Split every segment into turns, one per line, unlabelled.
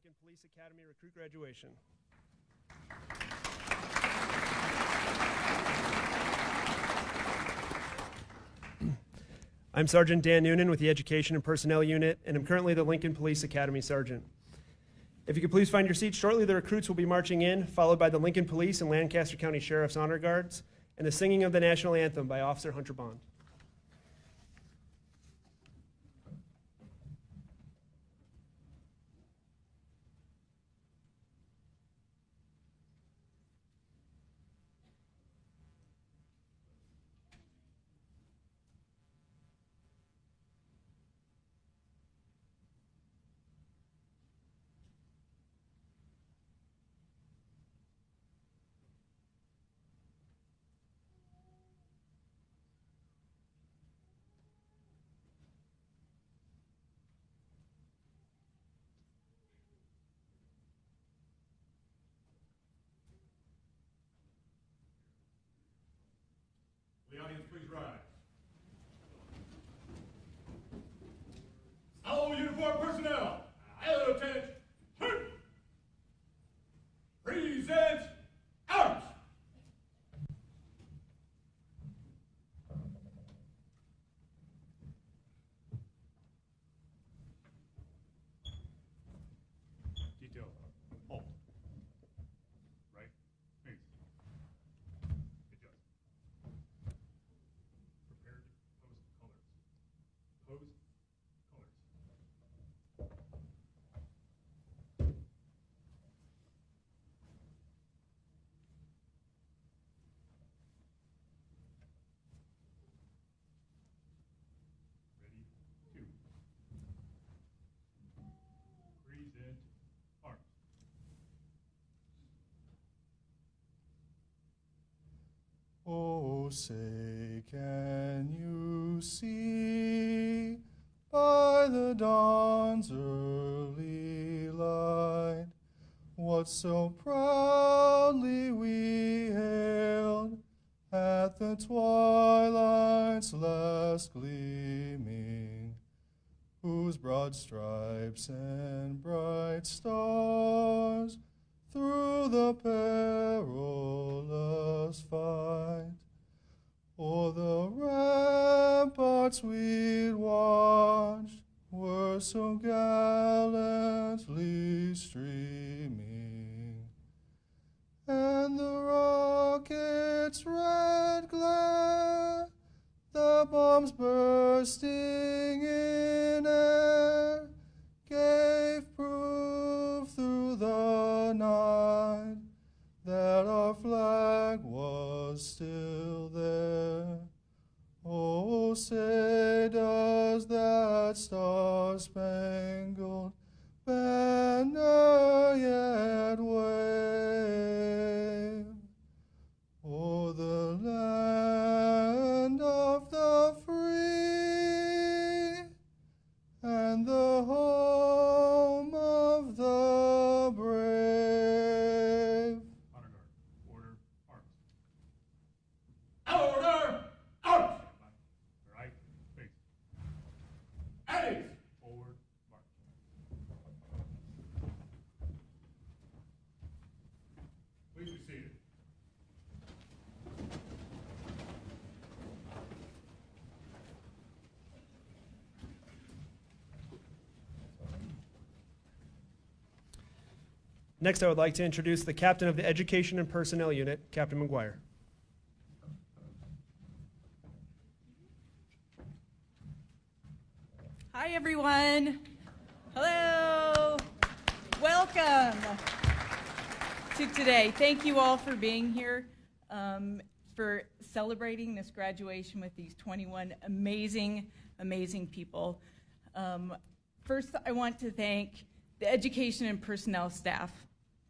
Lincoln Police Academy recruit graduation. I'm Sergeant Dan Noonan with the Education and Personnel Unit, and I'm currently the Lincoln Police Academy Sergeant. If you could please find your seats shortly, the recruits will be marching in, followed by the Lincoln Police and Lancaster County Sheriff's Honor Guards, and the singing of the National Anthem by Officer Hunter Bond.
The audience, please rise. All uniformed personnel, attention. Present arms. Detail. Halt. Right. Face. Adjust. Prepare to post colors. Pose colors. Ready? Two. Present arms.
Oh, say, can you see by the dawn's early light what so proudly we hailed at the twilight's last gleaming, whose broad stripes and bright stars through the perilous fight o'er the ramparts we'd watched were so gallantly streaming, and the rocket's red glare, the bombs bursting in air, gave proof through the night that our flag was still there. Oh, say, does that star-spangled banner yet wave o'er the land of the free and the home of the brave?
Honor guard. Order. Arms. Order. Arms. Right. Face. At ease. Forward. March. Please be seated.
Next, I would like to introduce the Captain of the Education and Personnel Unit, Captain McGuire.
Hi, everyone. Hello. Welcome to today. Thank you all for being here, for celebrating this graduation with these 21 amazing, amazing people. First, I want to thank the education and personnel staff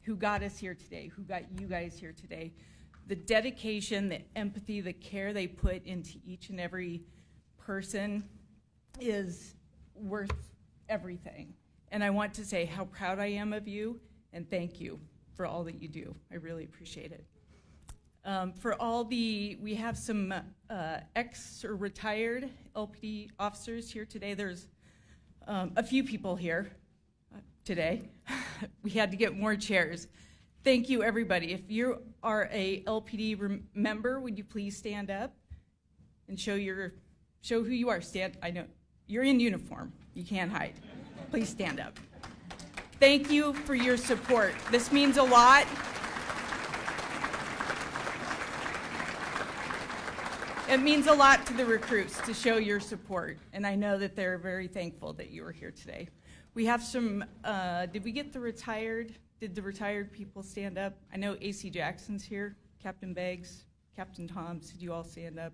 who got us here today, who got you guys here today. The dedication, the empathy, the care they put into each and every person is worth everything. And I want to say how proud I am of you and thank you for all that you do. I really appreciate it. We have some ex or retired LPD officers here today. There's a few people here, today. We had to get more chairs. Thank you, everybody. If you are a LPD member, would you please stand up and show who you are? Stand. I know you're in uniform. You can't hide. Please stand up. Thank you for your support. This means a lot. It means a lot to the recruits to show your support, and I know that they're very thankful that you are here today. We have some, did we get the retired? Did the retired people stand up? I know AC Jackson's here, Captain Beggs, Captain Toms, did you all stand up?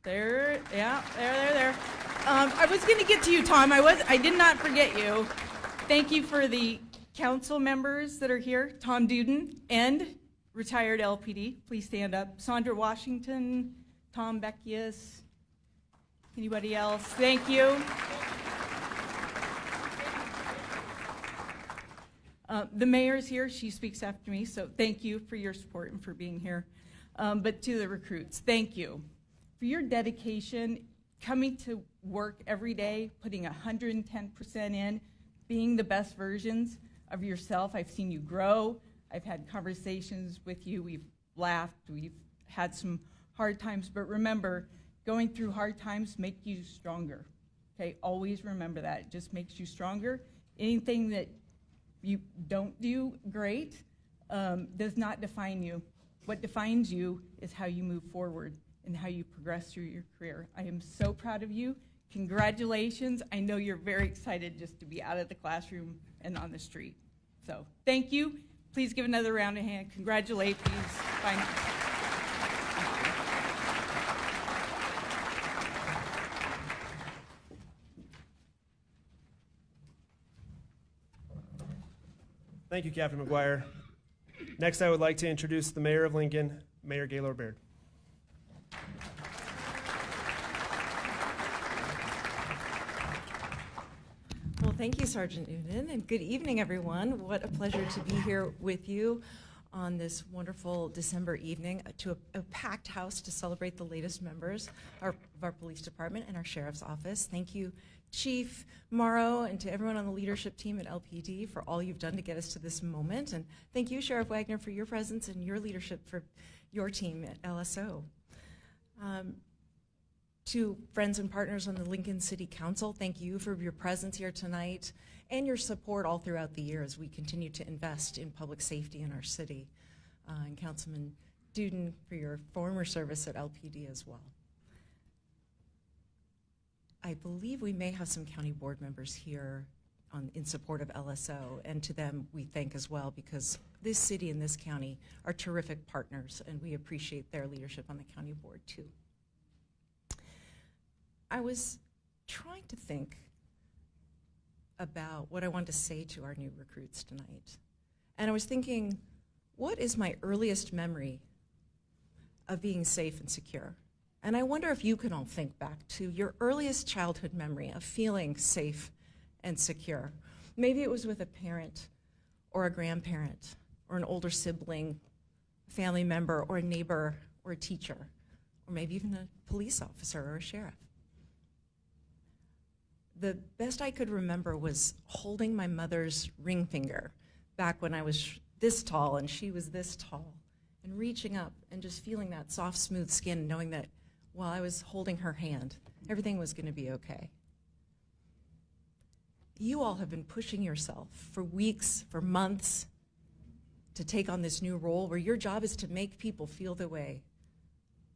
There, yeah, there. I was gonna get to you, Tom. I did not forget you. Thank you for the council members that are here, Tom Duden and retired LPD, please stand up. Sandra Washington, Tom Beckius, anybody else? Thank you. The mayor's here, she speaks after me, so thank you for your support and for being here. But to the recruits, thank you for your dedication, coming to work every day, putting 110% in, being the best versions of yourself. I've seen you grow. I've had conversations with you. We've laughed. We've had some hard times. But remember, going through hard times make you stronger. Okay, always remember that. It just makes you stronger. Anything that you don't do great does not define you. What defines you is how you move forward and how you progress through your career. I am so proud of you. Congratulations. I know you're very excited just to be out of the classroom and on the street. So thank you. Please give another round of hand. Congratulate these fine.
Thank you, Captain McGuire. Next, I would like to introduce the Mayor of Lincoln, Mayor Gaylord Baird.
Well, thank you, Sergeant Noonan, and good evening, everyone. What a pleasure to be here with you on this wonderful December evening to a packed house to celebrate the latest members of our police department and our sheriff's office. Thank you, Chief Morrow, and to everyone on the leadership team at LPD for all you've done to get us to this moment. And thank you, Sheriff Wagner, for your presence and your leadership for your team at LSO. To friends and partners on the Lincoln City Council, thank you for your presence here tonight and your support all throughout the year as we continue to invest in public safety in our city. And Councilman Duden, for your former service at LPD as well. I believe we may have some county board members here in support of LSO, and to them we thank as well, because this city and this county are terrific partners, and we appreciate their leadership on the county board too. I was trying to think about what I wanted to say to our new recruits tonight. And I was thinking, what is my earliest memory of being safe and secure? And I wonder if you can all think back to your earliest childhood memory of feeling safe and secure. Maybe it was with a parent or a grandparent or an older sibling, family member or a neighbor or a teacher, or maybe even a police officer or a sheriff. The best I could remember was holding my mother's ring finger back when I was this tall and she was this tall, and reaching up and just feeling that soft, smooth skin, knowing that while I was holding her hand, everything was going to be okay. You all have been pushing yourself for weeks, for months, to take on this new role where your job is to make people feel the way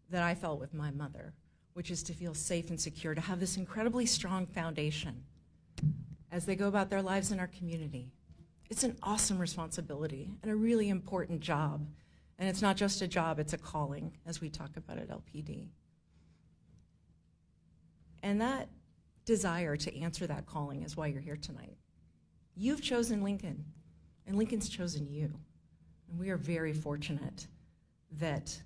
that I felt with my mother, which is to feel safe and secure, to have this incredibly strong foundation as they go about their lives in our community. It's an awesome responsibility and a really important job. And it's not just a job, it's a calling, as we talk about at LPD. And that desire to answer that calling is why you're here tonight. You've chosen Lincoln, and Lincoln's chosen you. And we are very fortunate that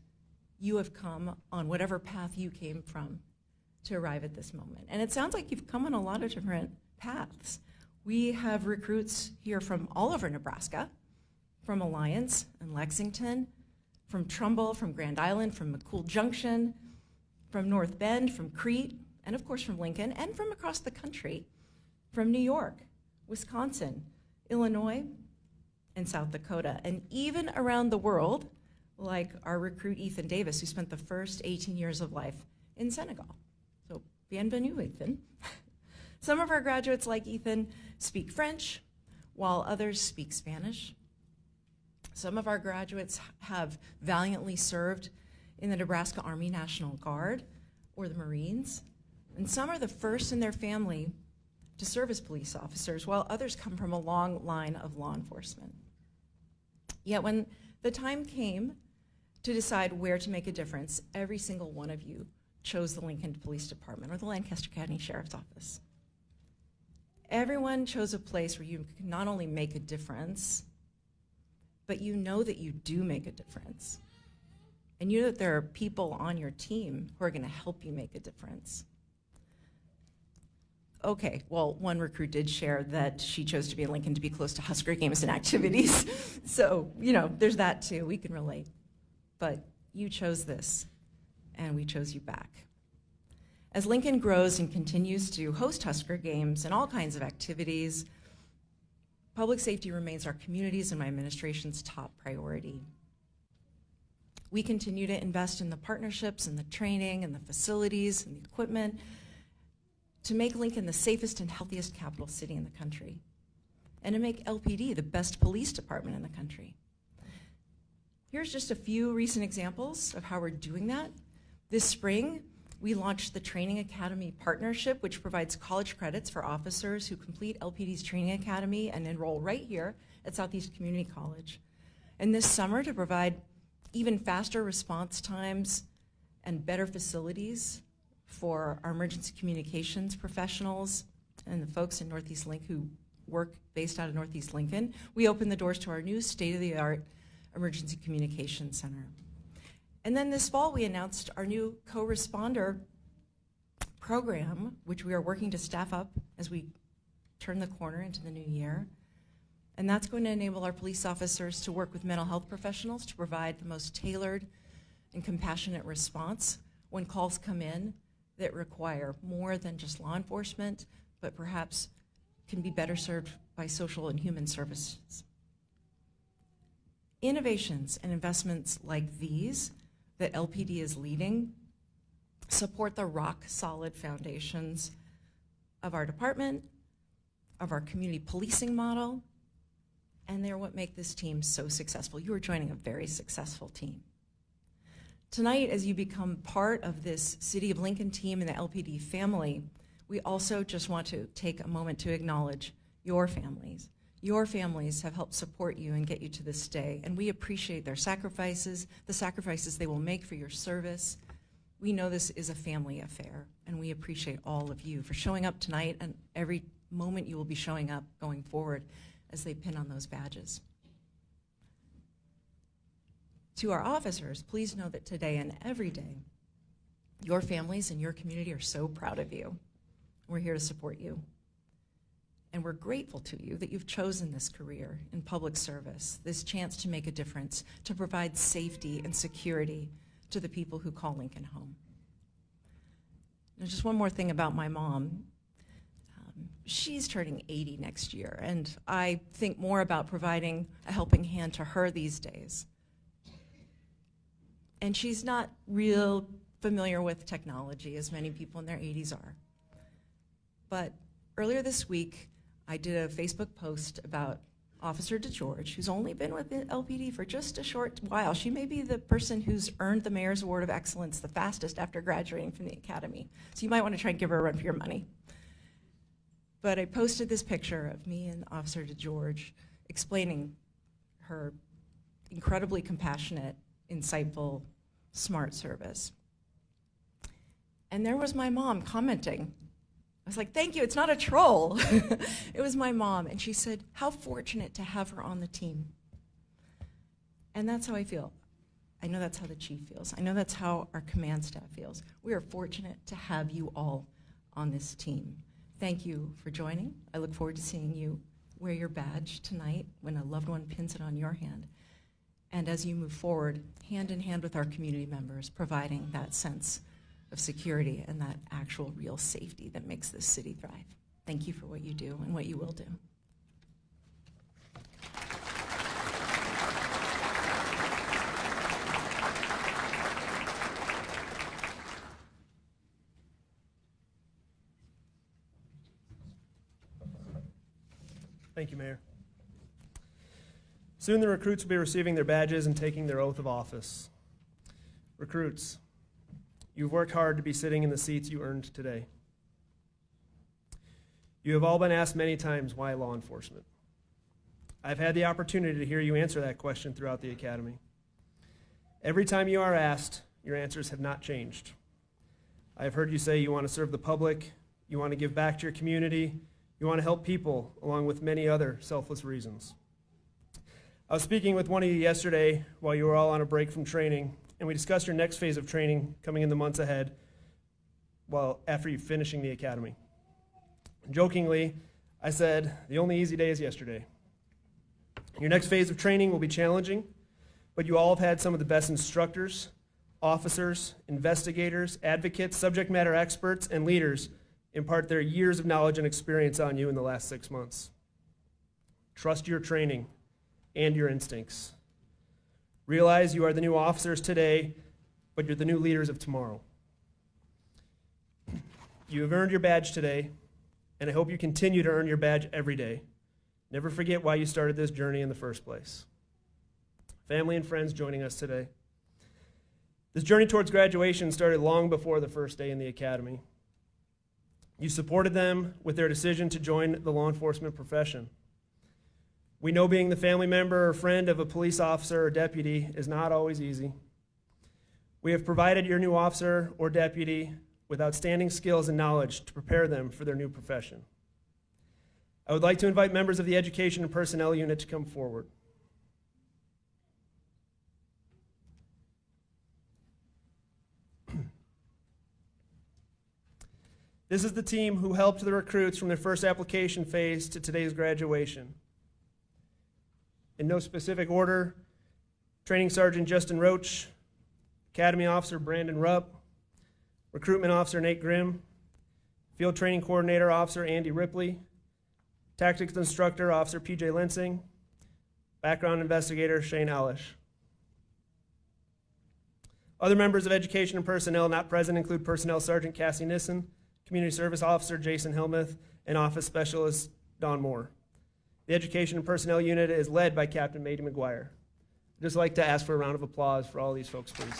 you have come on whatever path you came from to arrive at this moment. And it sounds like you've come on a lot of different paths. We have recruits here from all over Nebraska, from Alliance and Lexington, from Trumbull, from Grand Island, from McCool Junction, from North Bend, from Crete, and of course from Lincoln, and from across the country. from New York, Wisconsin, Illinois, and South Dakota, and even around the world, like our recruit Ethan Davis, who spent the first 18 years of life in Senegal. So, bienvenue, Ethan. Some of our graduates, like Ethan, speak French, while others speak Spanish. Some of our graduates have valiantly served in the Nebraska Army National Guard or the Marines, and some are the first in their family to serve as police officers, while others come from a long line of law enforcement. Yet when the time came to decide where to make a difference, every single one of you chose the Lincoln Police Department or the Lancaster County Sheriff's Office. Everyone chose a place where you can not only make a difference, but you know that you do make a difference. And you know that there are people on your team who are going to help you make a difference. Okay, well, one recruit did share that she chose to be in Lincoln to be close to Husker games and activities. So, there's that too. We can relate. But you chose this, and we chose you back. As Lincoln grows and continues to host Husker games and all kinds of activities, public safety remains our community's and my administration's top priority. We continue to invest in the partnerships and the training and the facilities and the equipment to make Lincoln the safest and healthiest capital city in the country, and to make LPD the best police department in the country. Here's just a few recent examples of how we're doing that. This spring, we launched the Training Academy Partnership, which provides college credits for officers who complete LPD's Training Academy and enroll right here at Southeast Community College. And this summer, to provide even faster response times and better facilities for our emergency communications professionals and the folks in Northeast Lincoln who work based out of Northeast Lincoln, we opened the doors to our new state-of-the-art emergency communications center. And then this fall, we announced our new co-responder program, which we are working to staff up as we turn the corner into the new year. And that's going to enable our police officers to work with mental health professionals to provide the most tailored and compassionate response when calls come in that require more than just law enforcement, but perhaps can be better served by social and human services. Innovations and investments like these that LPD is leading support the rock-solid foundations of our department, of our community policing model, and they're what make this team so successful. You are joining a very successful team. Tonight, as you become part of this City of Lincoln team and the LPD family, we also just want to take a moment to acknowledge your families. Your families have helped support you and get you to this day, and we appreciate their sacrifices, the sacrifices they will make for your service. We know this is a family affair, and we appreciate all of you for showing up tonight and every moment you will be showing up going forward as they pin on those badges. To our officers, please know that today and every day, your families and your community are so proud of you. We're here to support you. And we're grateful to you that you've chosen this career in public service, this chance to make a difference, to provide safety and security to the people who call Lincoln home. And just one more thing about my mom. She's turning 80 next year, and I think more about providing a helping hand to her these days. And she's not real familiar with technology, as many people in their 80s are. But earlier this week, I did a Facebook post about Officer DeGeorge, who's only been with the LPD for just a short while. She may be the person who's earned the Mayor's Award of Excellence the fastest after graduating from the academy. So you might want to try and give her a run for your money. But I posted this picture of me and Officer DeGeorge explaining her incredibly compassionate, insightful, smart service. And there was my mom commenting. I was like, thank you, it's not a troll. It was my mom, and she said, how fortunate to have her on the team. And that's how I feel. I know that's how the chief feels. I know that's how our command staff feels. We are fortunate to have you all on this team. Thank you for joining. I look forward to seeing you wear your badge tonight when a loved one pins it on your hand. And as you move forward, hand in hand with our community members, providing that sense of security and that actual real safety that makes this city thrive. Thank you. Thank you for what you do and what you will do.
Thank you, Mayor. Soon the recruits will be receiving their badges and taking their oath of office. Recruits, you've worked hard to be sitting in the seats you earned today. You have all been asked many times, why law enforcement? I've had the opportunity to hear you answer that question throughout the academy. Every time you are asked, your answers have not changed. I have heard you say you want to serve the public, you want to give back to your community, you want to help people, along with many other selfless reasons. I was speaking with one of you yesterday while you were all on a break from training, and we discussed your next phase of training coming in the months ahead, after you finishing the academy. Jokingly, I said, the only easy day is yesterday. Your next phase of training will be challenging, but you all have had some of the best instructors, officers, investigators, advocates, subject matter experts, and leaders impart their years of knowledge and experience on you in the last 6 months. Trust your training and your instincts. Realize you are the new officers today, but you're the new leaders of tomorrow. You have earned your badge today, and I hope you continue to earn your badge every day. Never forget why you started this journey in the first place. Family and friends joining us today. This journey towards graduation started long before the first day in the academy. You supported them with their decision to join the law enforcement profession. We know being the family member or friend of a police officer or deputy is not always easy. We have provided your new officer or deputy with outstanding skills and knowledge to prepare them for their new profession. I would like to invite members of the Education and Personnel Unit to come forward. This is the team who helped the recruits from their first application phase to today's graduation. In no specific order, Training Sergeant Justin Roach, Academy Officer Brandon Rupp, Recruitment Officer Nate Grimm, Field Training Coordinator Officer Andy Ripley, Tactics Instructor Officer PJ Linsing, Background Investigator Shane Elish. Other members of Education and Personnel not present include Personnel Sergeant Cassie Nissen, Community Service Officer Jason Hillmuth, and Office Specialist Don Moore. The Education and Personnel Unit is led by Captain Mady McGuire. I'd just like to ask for a round of applause for all these folks, please.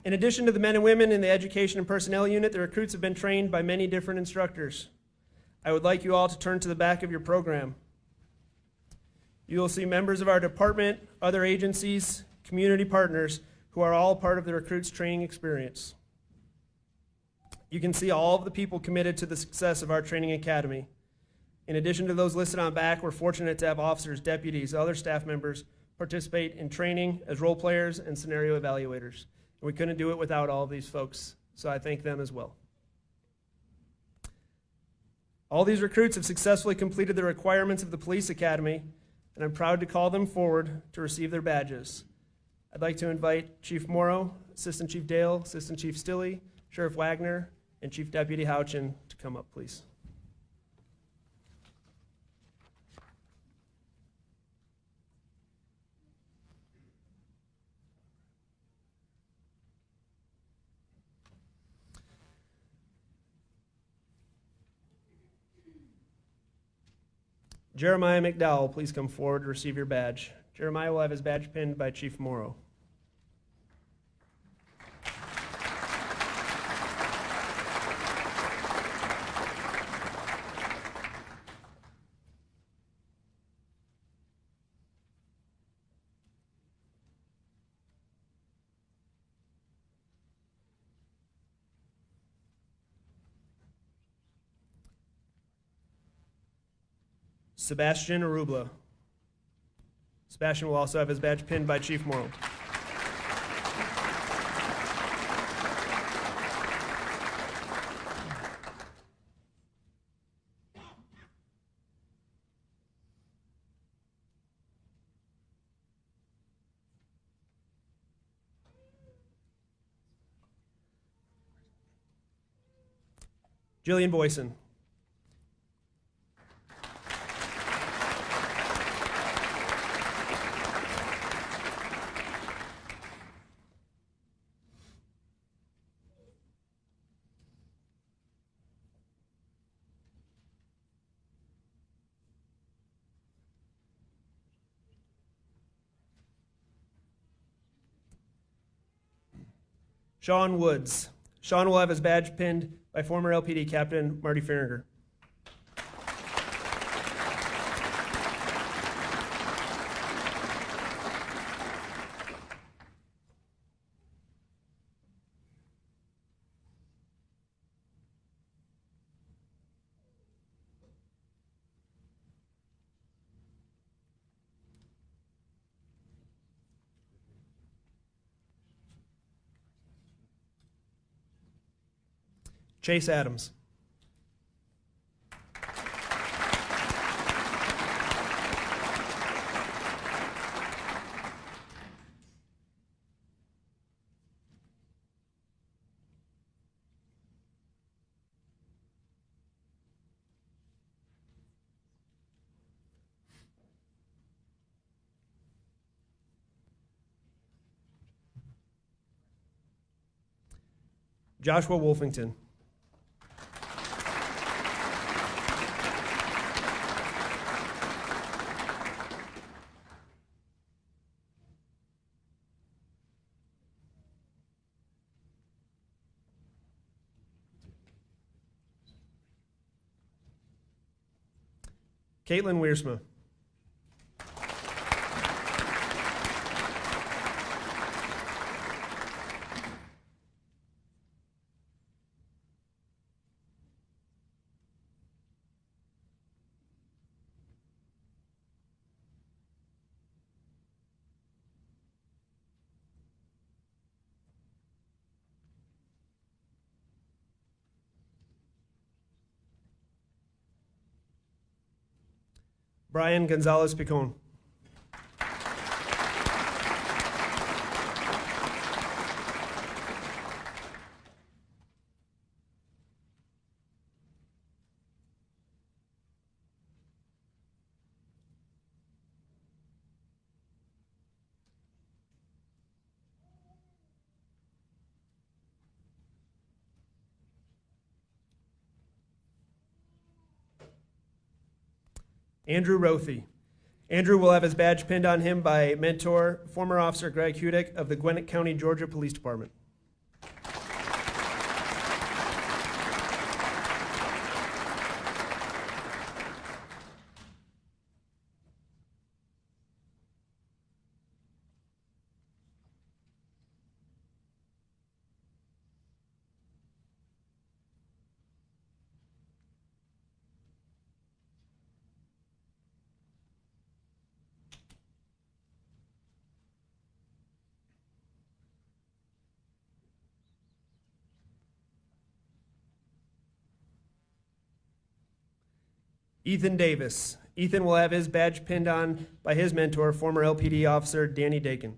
In addition to the men and women in the Education and Personnel Unit, the recruits have been trained by many different instructors. I would like you all to turn to the back of your program. You will see members of our department, other agencies, community partners who are all part of the recruits training experience. You can see all of the people committed to the success of our training academy. In addition to those listed on back, we're fortunate to have officers, deputies, other staff members participate in training as role players and scenario evaluators. And we couldn't do it without all of these folks, so I thank them as well. All these recruits have successfully completed the requirements of the police academy, and I'm proud to call them forward to receive their badges. I'd like to invite Chief Morrow, Assistant Chief Dale, Assistant Chief Stilley, Sheriff Wagner, and Chief Deputy Houchin to come up, please. Jeremiah McDowell, please come forward to receive your badge. Jeremiah will have his badge pinned by Chief Morrow. Sebastian Arubla. Sebastian will also have his badge pinned by Chief Morrow. Jillian Boyson. Sean Woods. Sean will have his badge pinned by former LPD Captain Marty Farringer. Chase Adams. Joshua Wolfington. Caitlin Wiersma. Brian Gonzalez Picon. Andrew Rothy. Andrew will have his badge pinned on him by mentor, former officer Greg Hudick of the Gwinnett County, Georgia Police Department. Ethan Davis. Ethan will have his badge pinned on by his mentor, former LPD officer Danny Dakin.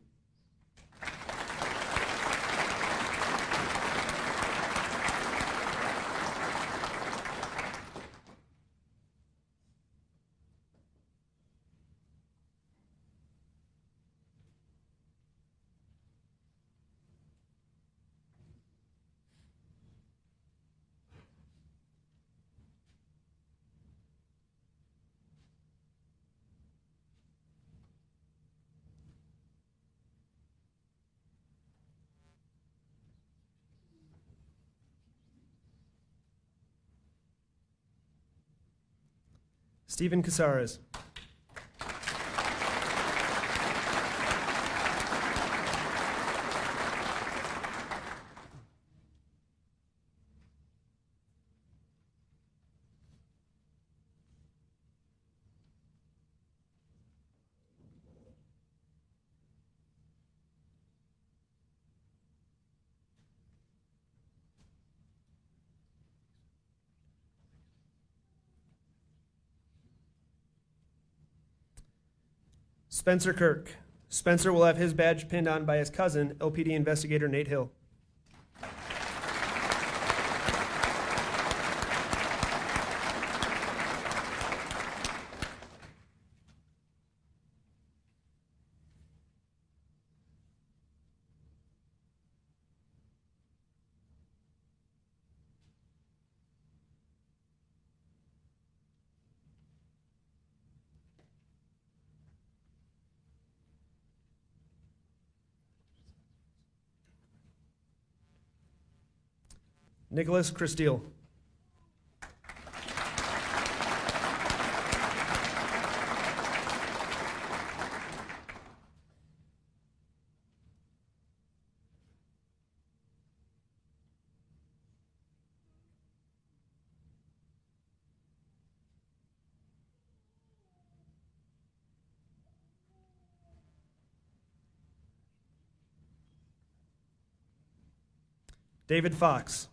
Stephen Casares. Spencer Kirk. Spencer will have his badge pinned on by his cousin, LPD investigator Nate Hill. Nicholas Christille. David Fox.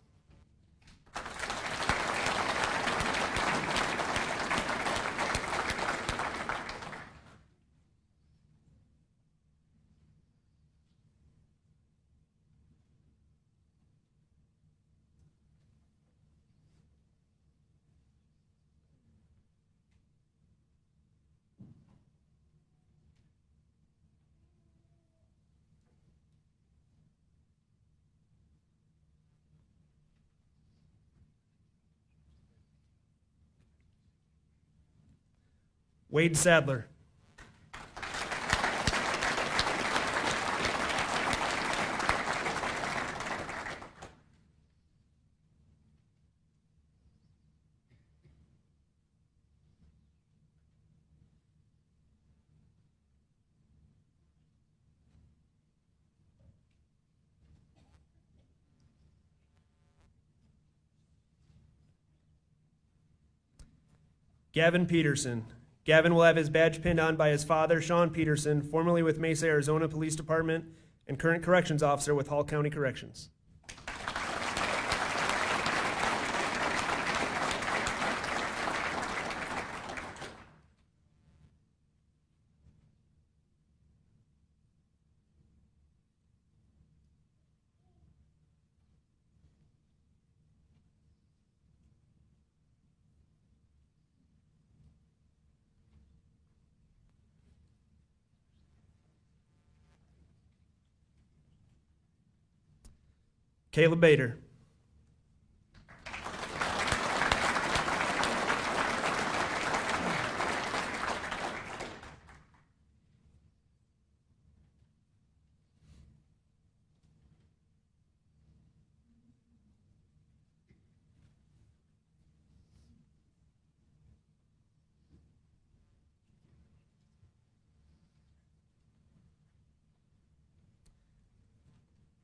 Wade Sadler. Gavin Peterson. Gavin will have his badge pinned on by his father, Sean Peterson, formerly with Mesa, Arizona Police Department and current corrections officer with Hall County Corrections. Caleb Bader.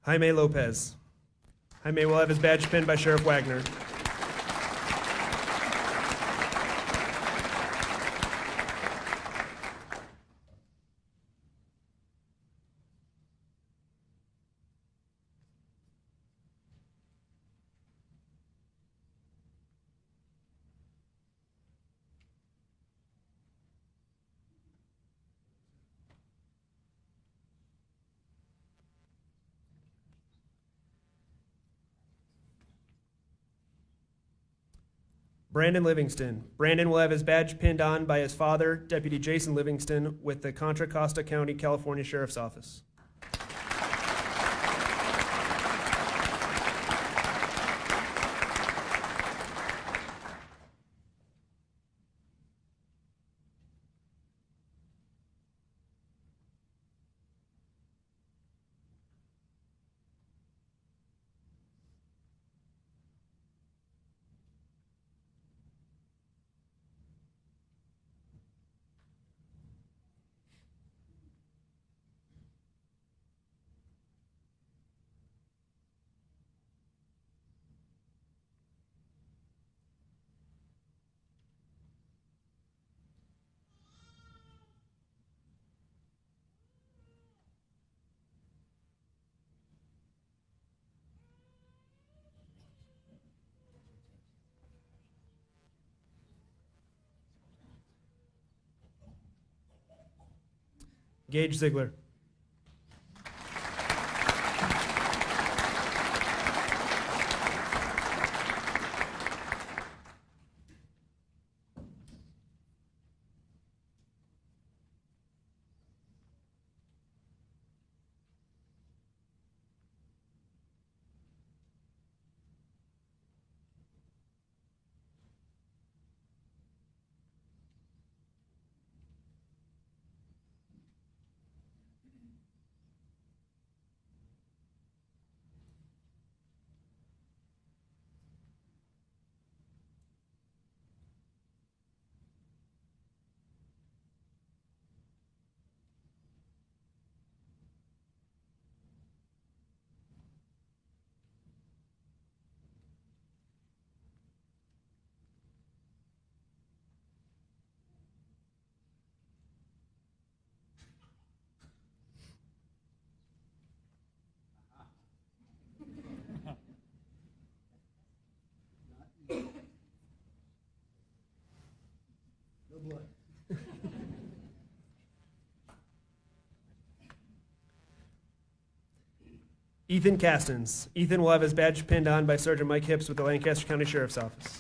Jaime Lopez. Jaime will have his badge pinned by Sheriff Wagner. Brandon Livingston. Brandon will have his badge pinned on by his father, Deputy Jason Livingston, with the Contra Costa County, California Sheriff's Office. Gage Ziegler. Ethan Castens. Ethan will have his badge pinned on by Sergeant Mike Hips with the Lancaster County Sheriff's Office.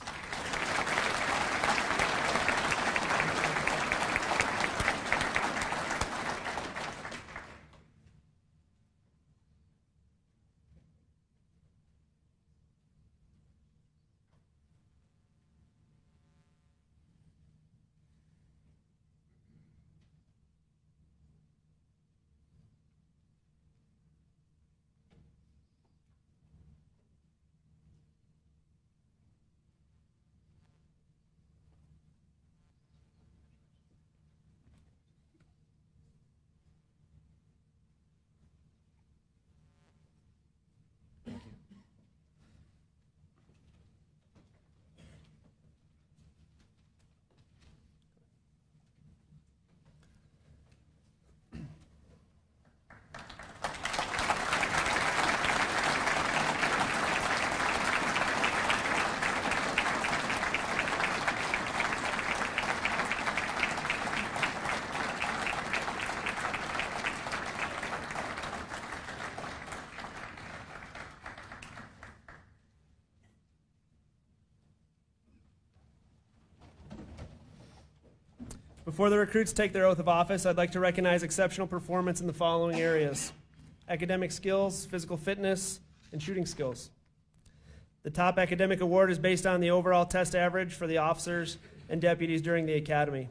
Before the recruits take their oath of office, I'd like to recognize exceptional performance in the following areas: academic skills, physical fitness, and shooting skills. The top academic award is based on the overall test average for the officers and deputies during the academy.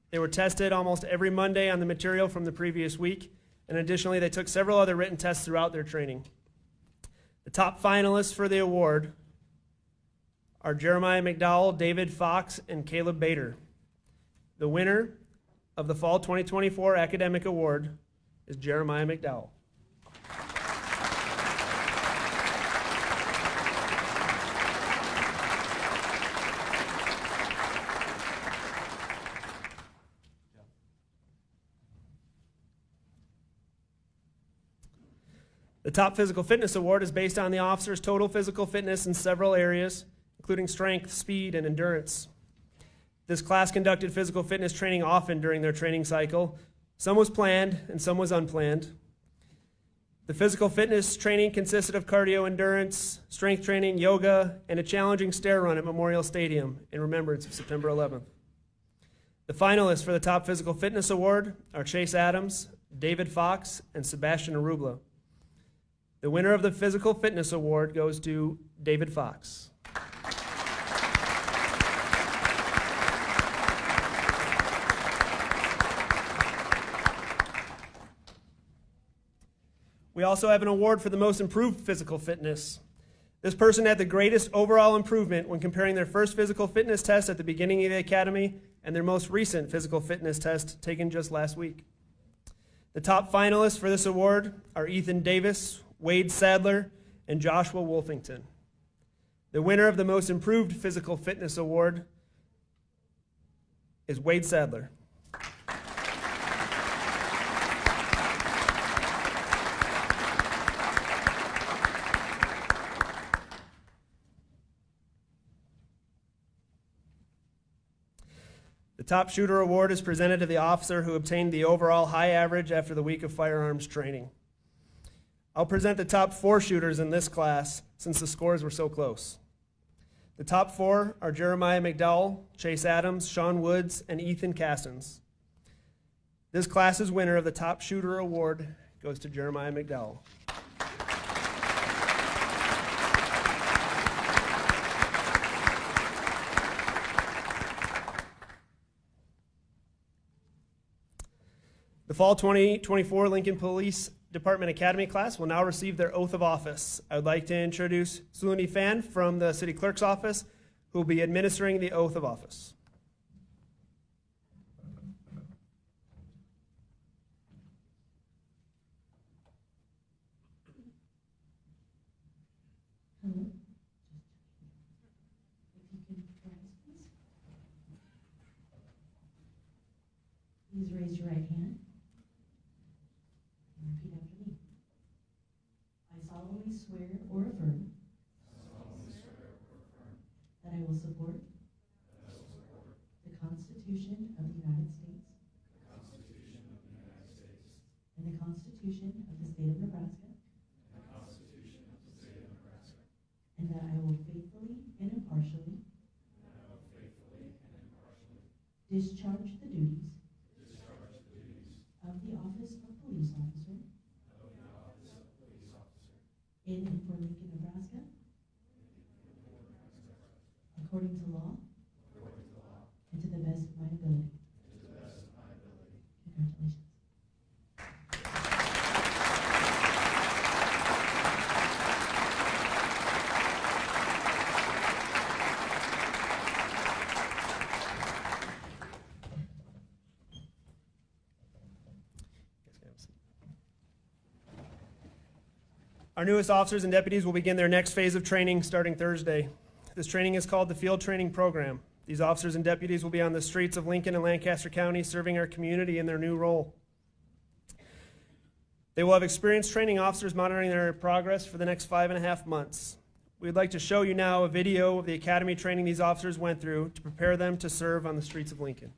They were tested almost every Monday on the material from the previous week, and additionally, they took several other written tests throughout their training. The top finalists for the award are Jeremiah McDowell, David Fox, and Caleb Bader. The winner of the Fall 2024 Academic Award is Jeremiah McDowell. The top physical fitness award is based on the officer's total physical fitness in several areas, including strength, speed, and endurance. This class conducted physical fitness training often during their training cycle. Some was planned and some was unplanned. The physical fitness training consisted of cardio endurance, strength training, yoga, and a challenging stair run at Memorial Stadium in remembrance of September 11th. The finalists for the top physical fitness award are Chase Adams, David Fox, and Sebastian Arubla. The winner of the physical fitness award goes to David Fox. We also have an award for the most improved physical fitness. This person had the greatest overall improvement when comparing their first physical fitness test at the beginning of the academy and their most recent physical fitness test taken just last week. The top finalists for this award are Ethan Davis, Wade Sadler, and Joshua Wolfington. The winner of the most improved physical fitness award is Wade Sadler. The top shooter award is presented to the officer who obtained the overall high average after the week of firearms training. I'll present the top 4 shooters in this class since the scores were so close. The top 4 are Jeremiah McDowell, Chase Adams, Sean Woods, and Ethan Castens. This class's winner of the top shooter award goes to Jeremiah McDowell. The Fall 2024 Lincoln Police Department Academy class will now receive their oath of office. I would like to introduce Sulani Fan from the City Clerk's office, who will be administering the oath of office.
Hello. If you can rise, please. Please raise your right hand and repeat after me. I solemnly swear or affirm that I will support the Constitution of the United States and the Constitution of the State of Nebraska and that I will faithfully and impartially discharge the duties of the office of police officer in and for Lincoln, Nebraska, according to law and to the best of my ability. Congratulations.
Our newest officers and deputies will begin their next phase of training starting Thursday. This training is called the Field Training Program. These officers and deputies will be on the streets of Lincoln and Lancaster County serving our community in their new role. They will have experienced training officers monitoring their progress for the next 5.5 months. We'd like to show you now a video of the academy training these officers went through to prepare them to serve on the streets of Lincoln.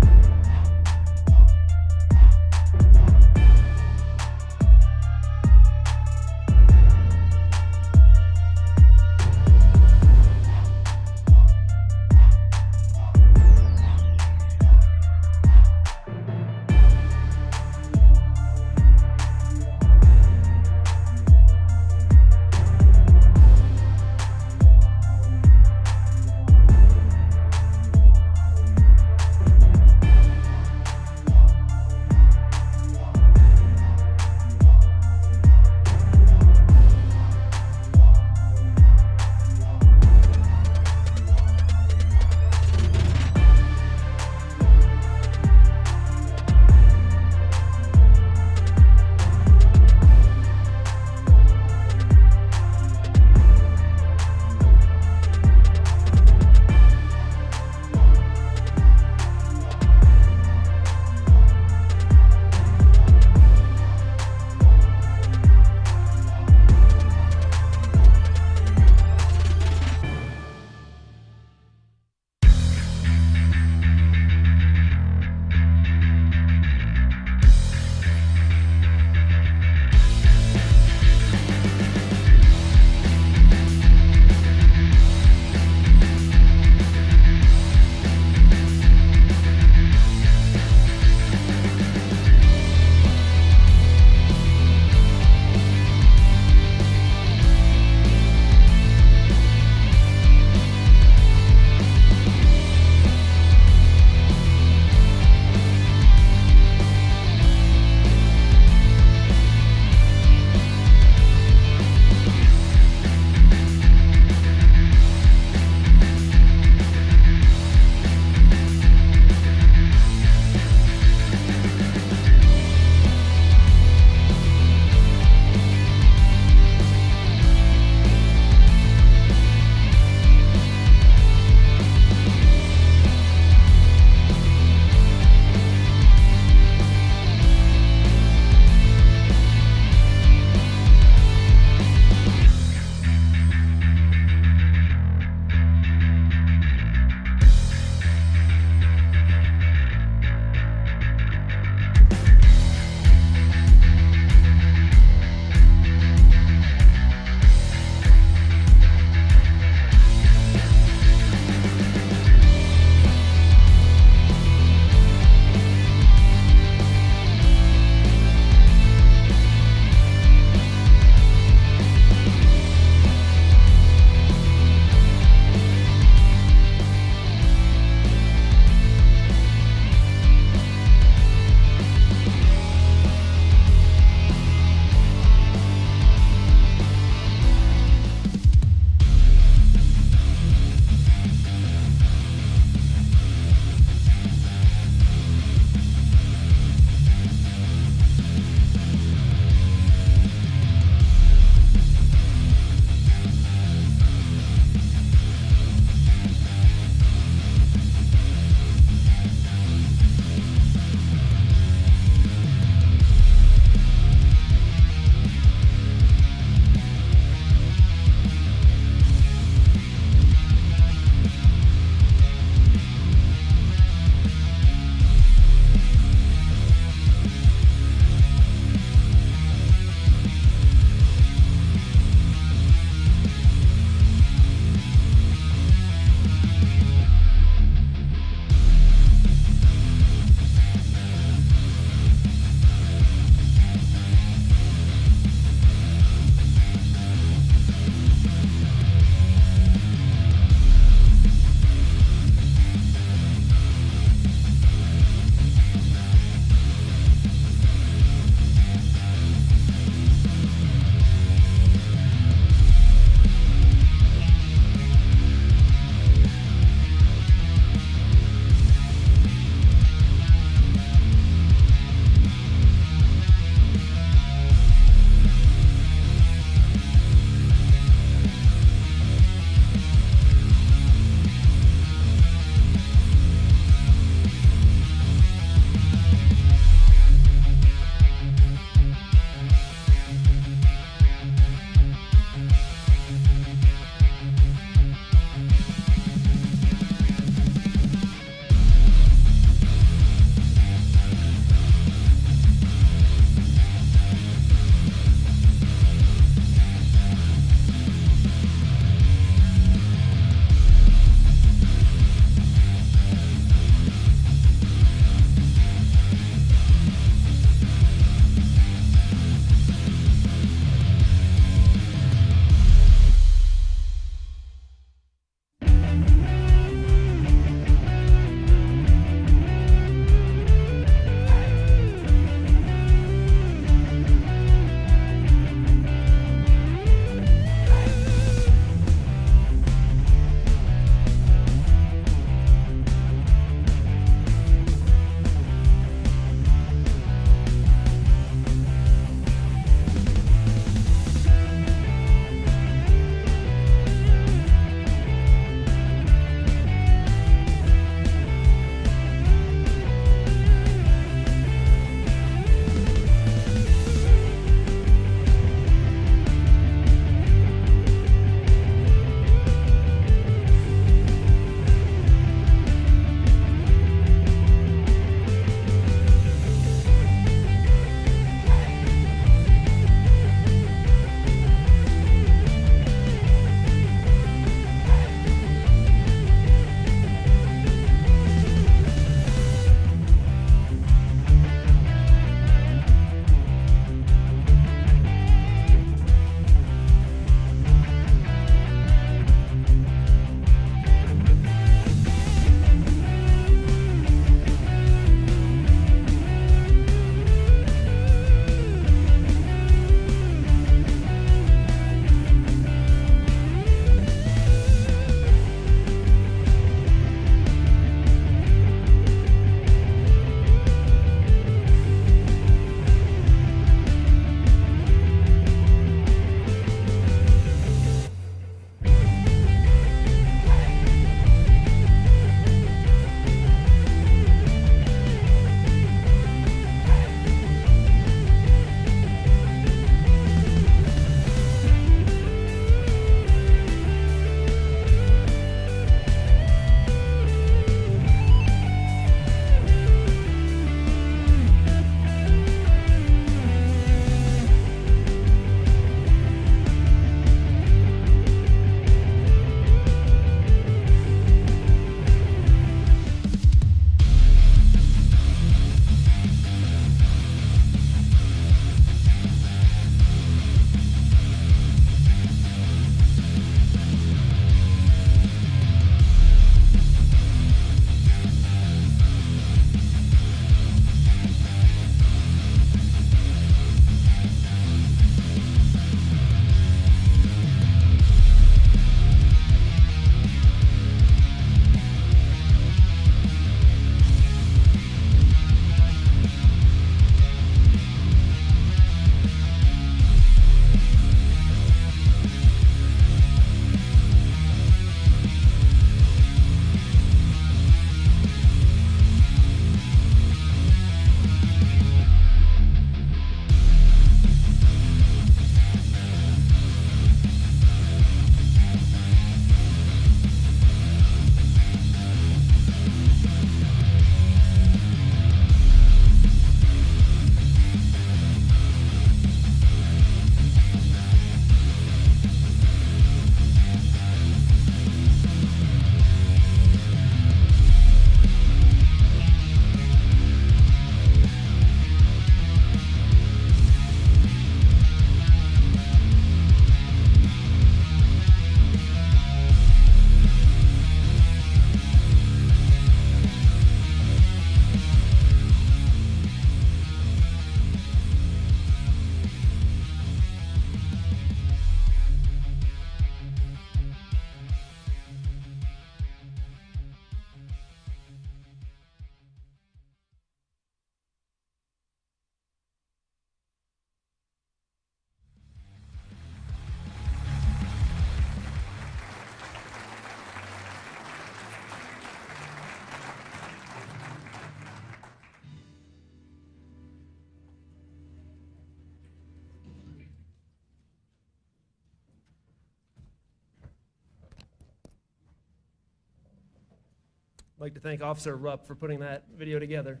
I'd like to thank Officer Rupp for putting that video together.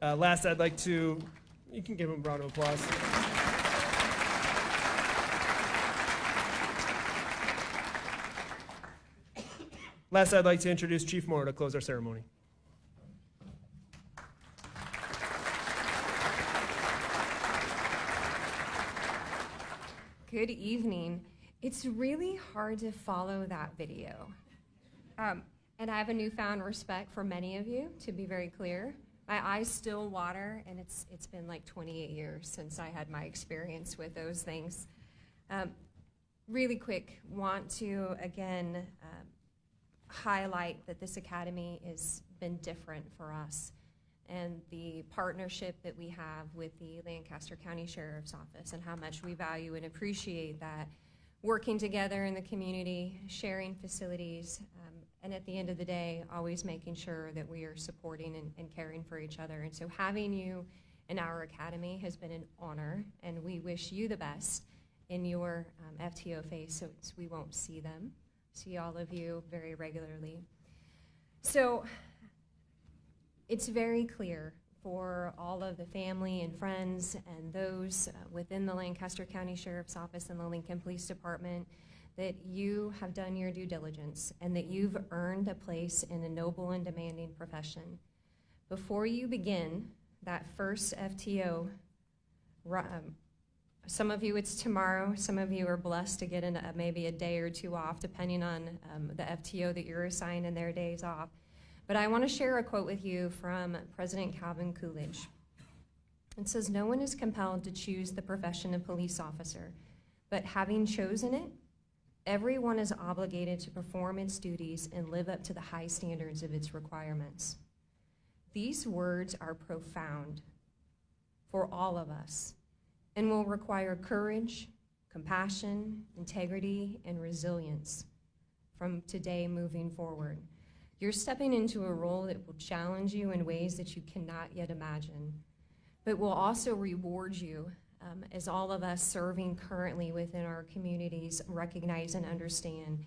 Last, I'd like to, you can give him a round of applause. Last, I'd like to introduce Chief Moore to close our ceremony.
Good evening. It's really hard to follow that video. And I have a newfound respect for many of you, to be very clear. My eyes still water, and it's been like 28 years since I had my experience with those things. Really quick, want to, again, highlight that this academy has been different for us, and the partnership that we have with the Lancaster County Sheriff's Office and how much we value and appreciate that, working together in the community, sharing facilities, and at the end of the day, always making sure that we are supporting and caring for each other. And so having you in our academy has been an honor, and we wish you the best in your FTO phase, so we won't see them. See all of you very regularly. So it's very clear for all of the family and friends and those within the Lancaster County Sheriff's Office and the Lincoln Police Department that you have done your due diligence and that you've earned a place in a noble and demanding profession. Before you begin that first FTO, some of you it's tomorrow, some of you are blessed to get maybe a day or two off depending on the FTO that you're assigned and their days off. But I want to share a quote with you from President Calvin Coolidge. It says, "No one is compelled to choose the profession of police officer, but having chosen it, everyone is obligated to perform its duties and live up to the high standards of its requirements." These words are profound for all of us and will require courage, compassion, integrity, and resilience from today moving forward. You're stepping into a role that will challenge you in ways that you cannot yet imagine, but will also reward you as all of us serving currently within our communities recognize and understand,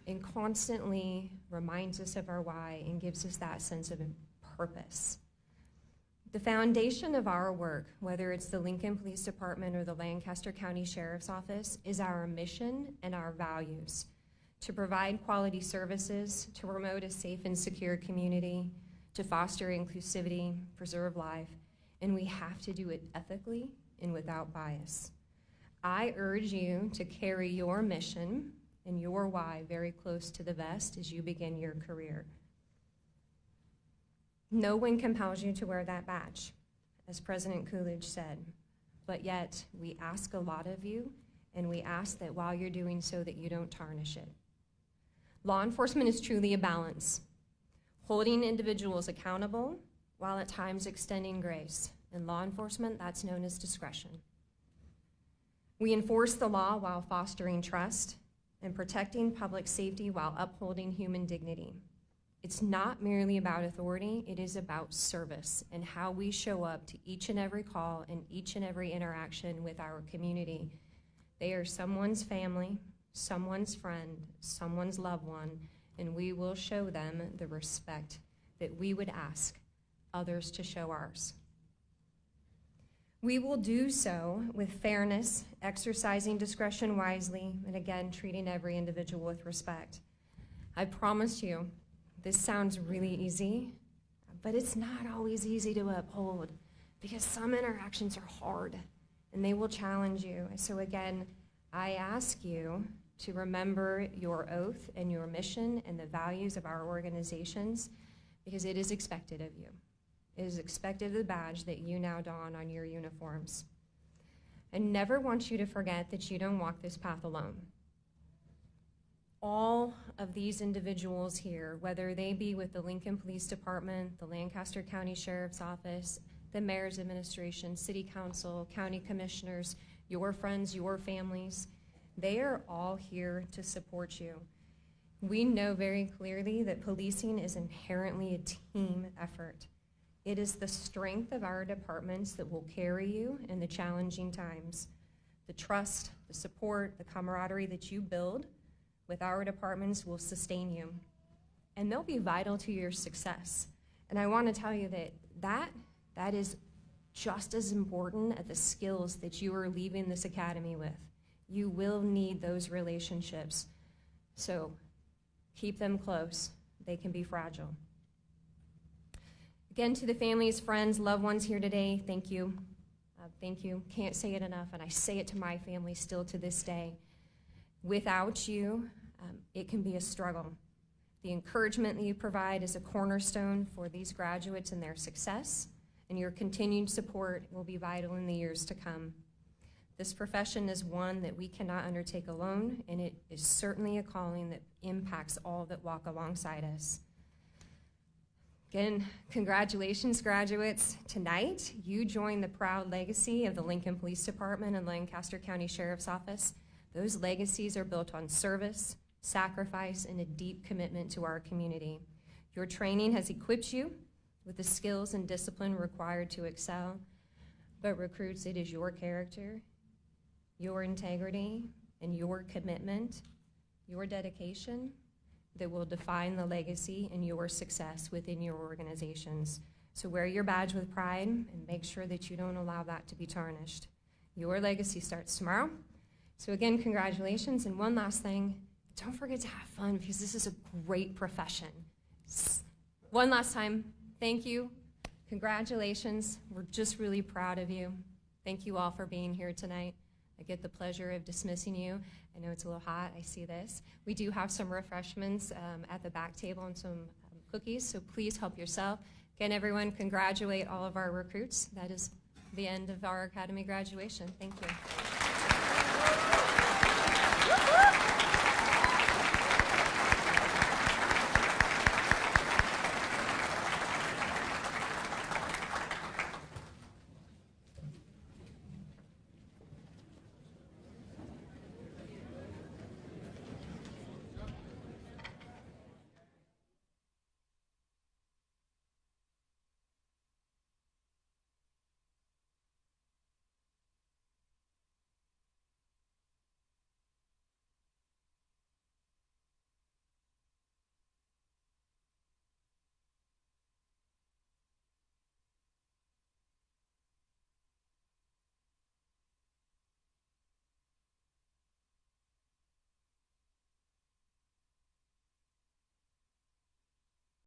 and constantly reminds us of our why and gives us that sense of purpose. The foundation of our work, whether it's the Lincoln Police Department or the Lancaster County Sheriff's Office, is our mission and our values: to provide quality services, to promote a safe and secure community, to foster inclusivity, preserve life, and we have to do it ethically and without bias. I urge you to carry your mission and your why very close to the vest as you begin your career. No one compels you to wear that badge, as President Coolidge said, but yet we ask a lot of you, and we ask that while you're doing so that you don't tarnish it. Law enforcement is truly a balance, holding individuals accountable while at times extending grace. In law enforcement, that's known as discretion. We enforce the law while fostering trust and protecting public safety while upholding human dignity. It's not merely about authority, it is about service and how we show up to each and every call and each and every interaction with our community. They are someone's family, someone's friend, someone's loved one, and we will show them the respect that we would ask others to show ours. We will do so with fairness, exercising discretion wisely, and again, treating every individual with respect. I promise you, this sounds really easy, but it's not always easy to uphold because some interactions are hard and they will challenge you. So again, I ask you to remember your oath and your mission and the values of our organizations because it is expected of you. It is expected of the badge that you now don on your uniforms. I never want you to forget that you don't walk this path alone. All of these individuals here, whether they be with the Lincoln Police Department, the Lancaster County Sheriff's Office, the Mayor's Administration, City Council, County Commissioners, your friends, your families, they are all here to support you. We know very clearly that policing is inherently a team effort. It is the strength of our departments that will carry you in the challenging times. The trust, the support, the camaraderie that you build with our departments will sustain you. and they'll be vital to your success. And I want to tell you that is just as important as the skills that you are leaving this academy with. You will need those relationships. So keep them close. They can be fragile. Again, to the families, friends, loved ones here today, thank you. Thank you. Can't say it enough, and I say it to my family still to this day. Without you, it can be a struggle. The encouragement that you provide is a cornerstone for these graduates and their success, and your continued support will be vital in the years to come. This profession is one that we cannot undertake alone, and it is certainly a calling that impacts all that walk alongside us. Again, congratulations, graduates. Tonight, you join the proud legacy of the Lincoln Police Department and Lancaster County Sheriff's Office. Those legacies are built on service, sacrifice, and a deep commitment to our community. Your training has equipped you with the skills and discipline required to excel. But recruits, it is your character, your integrity, and your commitment, your dedication that will define the legacy and your success within your organizations. So wear your badge with pride and make sure that you don't allow that to be tarnished. Your legacy starts tomorrow. So again, congratulations. And one last thing, don't forget to have fun because this is a great profession. One last time, thank you. Congratulations. We're just really proud of you. Thank you all for being here tonight. I get the pleasure of dismissing you. I know it's a little hot, I see this. We do have some refreshments at the back table and some cookies, so please help yourself. Again, everyone, congratulate all of our recruits. That is the end of our academy graduation. Thank you.